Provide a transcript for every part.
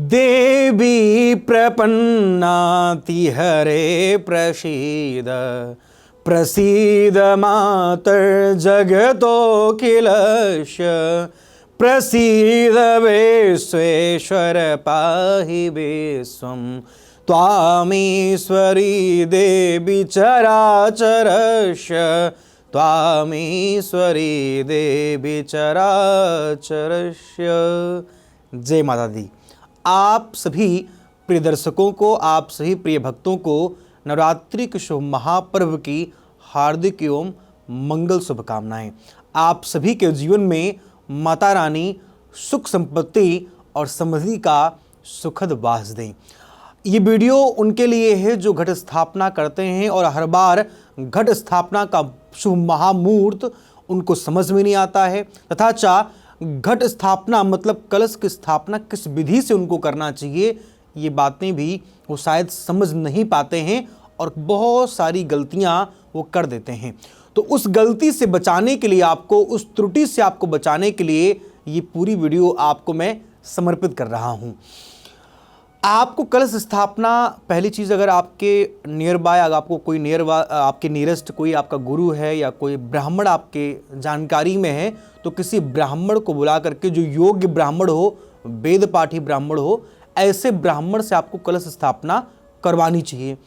देवी प्रपन्नातिहरे प्रसीद प्रसीद मातर्जगतोऽखिलस्य प्रसीद विश्वेश्वर पाहि विश्वं त्वामीश्वरी देवी चराचरस्य त्वामीश्वरी देवी चराचरस्य। जय माता दी। आप सभी प्रिय दर्शकों को, आप सभी प्रिय भक्तों को नवरात्रि के शुभ महापर्व की हार्दिक एवं मंगल शुभकामनाएं। आप सभी के जीवन में माता रानी सुख संपत्ति और समृद्धि का सुखद वास दें। ये वीडियो उनके लिए है जो घट स्थापना करते हैं और हर बार घट स्थापना का शुभ महामुहूर्त उनको समझ में नहीं आता है, तथा घट स्थापना मतलब कलश की स्थापना किस विधि से उनको करना चाहिए, ये बातें भी वो शायद समझ नहीं पाते हैं और बहुत सारी गलतियां वो कर देते हैं। तो उस गलती से बचाने के लिए, आपको उस त्रुटि से आपको बचाने के लिए ये पूरी वीडियो आपको मैं समर्पित कर रहा हूं। आपको कलश स्थापना, पहली चीज़, अगर आपके नियर बाय, अगर आपको कोई आपके नियरेस्ट कोई आपका गुरु है या कोई ब्राह्मण आपके जानकारी में है, तो किसी ब्राह्मण को बुला करके, जो योग्य ब्राह्मण हो, वेद पाठी ब्राह्मण हो, ऐसे ब्राह्मण से आपको कलश स्थापना करवानी चाहिए।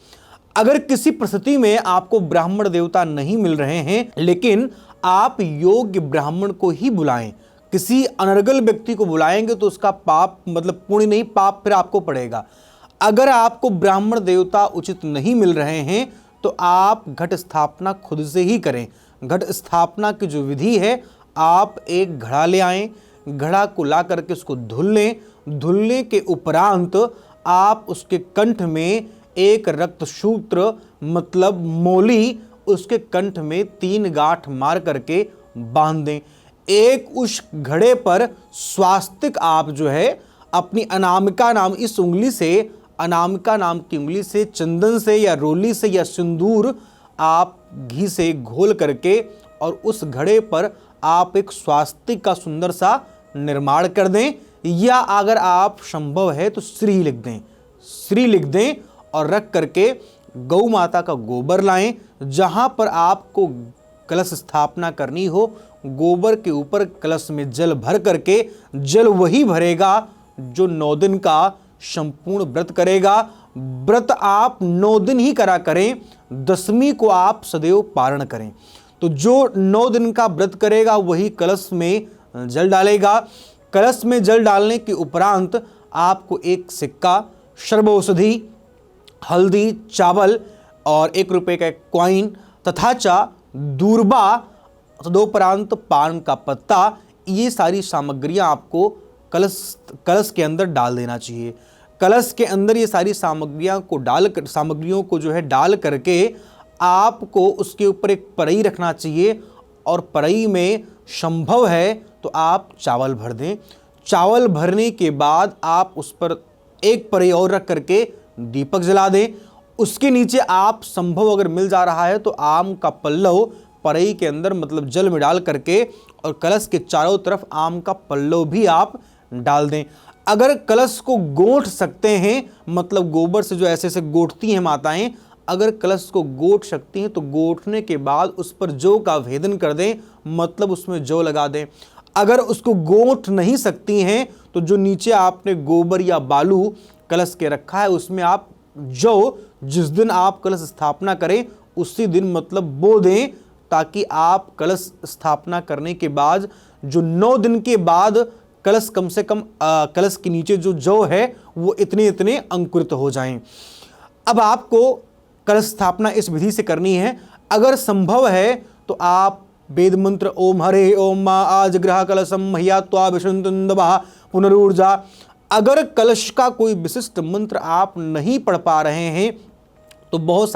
अगर किसी परिस्थिति में आपको ब्राह्मण देवता नहीं मिल रहे हैं, लेकिन आप योग्य ब्राह्मण को ही बुलाएं। किसी अनर्गल व्यक्ति को बुलाएंगे तो उसका पाप, मतलब पुण्य नहीं, पाप फिर आपको पड़ेगा। अगर आपको ब्राह्मण देवता उचित नहीं मिल रहे हैं तो आप घट स्थापना खुद से ही करें। घट स्थापना की जो विधि है, आप एक घड़ा ले आएं, घड़ा को ला करके उसको धुल लें। धुलने के उपरांत आप उसके कंठ में एक रक्त सूत्र मतलब मोली, उसके कंठ में 3 गांठ मार करके बांध दें। एक उस घड़े पर स्वास्तिक आप जो है अपनी अनामिका नाम इस उंगली से, अनामिका नाम की उंगली से चंदन से या रोली से या सिंदूर आप घी से घोल करके और उस घड़े पर आप एक स्वास्तिक का सुंदर सा निर्माण कर दें, या अगर आप संभव है तो श्री लिख दें। श्री लिख दें और रख करके गौ माता का गोबर लाएं। जहां पर आपको कलश स्थापना करनी हो, गोबर के ऊपर कलश में जल भर करके, जल वही भरेगा जो 9 दिन का संपूर्ण व्रत करेगा। व्रत आप 9 दिन ही करा करें, 10वीं को आप सदैव पारण करें। तो जो 9 दिन का व्रत करेगा वही कलश में जल डालेगा। कलश में जल डालने के उपरांत आपको एक सिक्का, सर्वौषधि, हल्दी, चावल और 1 रुपये का कॉइन तथा दूर्बा, तदोपरांत पान का पत्ता, ये सारी सामग्रियां आपको कलश के अंदर डाल देना चाहिए। कलश के अंदर ये सारी सामग्रियों को जो है डाल करके आपको उसके ऊपर एक परई रखना चाहिए और परई में संभव है तो आप चावल भर दें। चावल भरने के बाद आप उस पर एक परई और रख करके दीपक जला दें। उसके नीचे आप संभव अगर मिल जा रहा है तो आम का पल्लव परई के अंदर मतलब जल में डाल करके और कलश के चारों तरफ आम का पल्लव भी आप डाल दें। अगर कलश को गोंठ सकते हैं, मतलब गोबर से जो ऐसे ऐसे गोंठती हैं माताएं, अगर कलश को गोंठ सकती हैं तो गोंठने के बाद उस पर जौ का भेदन कर दें, मतलब उसमें जौ लगा दें। अगर उसको गोंठ नहीं सकती हैं तो जो नीचे आपने गोबर या बालू कलश के रखा है उसमें आप जौ, जिस दिन आप कलश स्थापना करें उसी दिन मतलब बो दें, ताकि आप कलश स्थापना करने के बाद जो 9 दिन के बाद कलश कम से कम कलश के नीचे जो जौ है वो इतने अंकुरित हो जाएं। अब आपको कलश स्थापना इस विधि से करनी है। अगर संभव है तो आप वेद मंत्र ओम हरे ओम मा आज ग्रह कलशम महिया त्वा विशुंतुंदवा पुनरूर्जा, अगर कलश का कोई विशिष्ट मंत्र आप नहीं पढ़ पा रहे हैं तो बहुत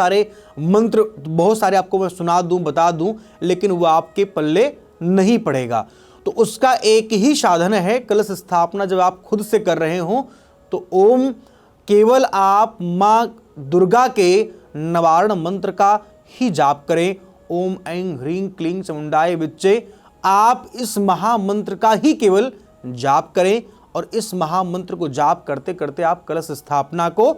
सारे आपको मैं सुना दूं, बता दूं, लेकिन वो आपके पल्ले नहीं पड़ेगा। तो उसका एक ही साधन है, कलश स्थापना जब आप खुद से कर रहे हो तो ओम, केवल आप माँ दुर्गा के नवारण मंत्र का ही जाप करें। ओम ऐं ह्रीं क्लीं चामुंडाय विच्चे, आप इस महामंत्र का ही केवल जाप करें और इस महामंत्र को जाप करते करते आप कलश स्थापना को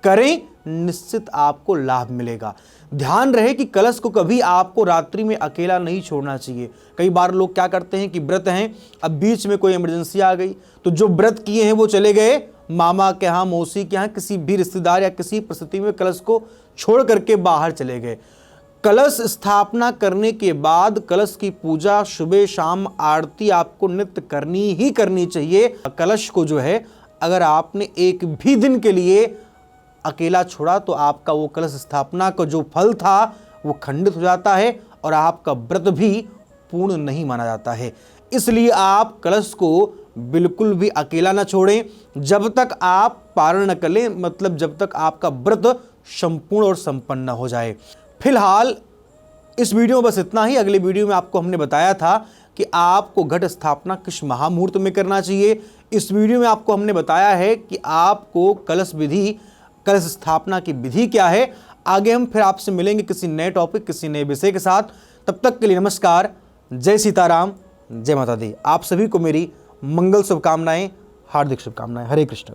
करें, निश्चित आपको लाभ मिलेगा। ध्यान रहे कि कलश को कभी आपको रात्रि में अकेला नहीं छोड़ना चाहिए। कई बार लोग क्या करते हैं कि व्रत हैं, अब बीच में कोई इमरजेंसी आ गई तो जो व्रत किए हैं वो चले गए मामा के यहाँ, मौसी के यहाँ, किसी भी रिश्तेदार या किसी परिस्थिति में कलश को छोड़ करके बाहर चले गए। कलश स्थापना करने के बाद कलश की पूजा सुबह शाम आरती आपको नित्य करनी ही करनी चाहिए। कलश को जो है अगर आपने एक भी दिन के लिए अकेला छोड़ा तो आपका वो कलश स्थापना का जो फल था वो खंडित हो जाता है और आपका व्रत भी पूर्ण नहीं माना जाता है। इसलिए आप कलश को बिल्कुल भी अकेला ना छोड़ें जब तक आप पारण न करें, मतलब जब तक आपका व्रत संपूर्ण और संपन्न हो जाए। फिलहाल इस वीडियो में बस इतना ही। अगले वीडियो में आपको हमने बताया था कि आपको घट स्थापना किस महामुहूर्त में करना चाहिए। इस वीडियो में आपको हमने बताया है कि आपको कलश स्थापना की विधि क्या है। आगे हम फिर आपसे मिलेंगे किसी नए टॉपिक, किसी नए विषय के साथ। तब तक के लिए नमस्कार, जय सीताराम, जय माता दी। आप सभी को मेरी मंगल शुभकामनाएं, हार्दिक शुभकामनाएं। हरे कृष्ण।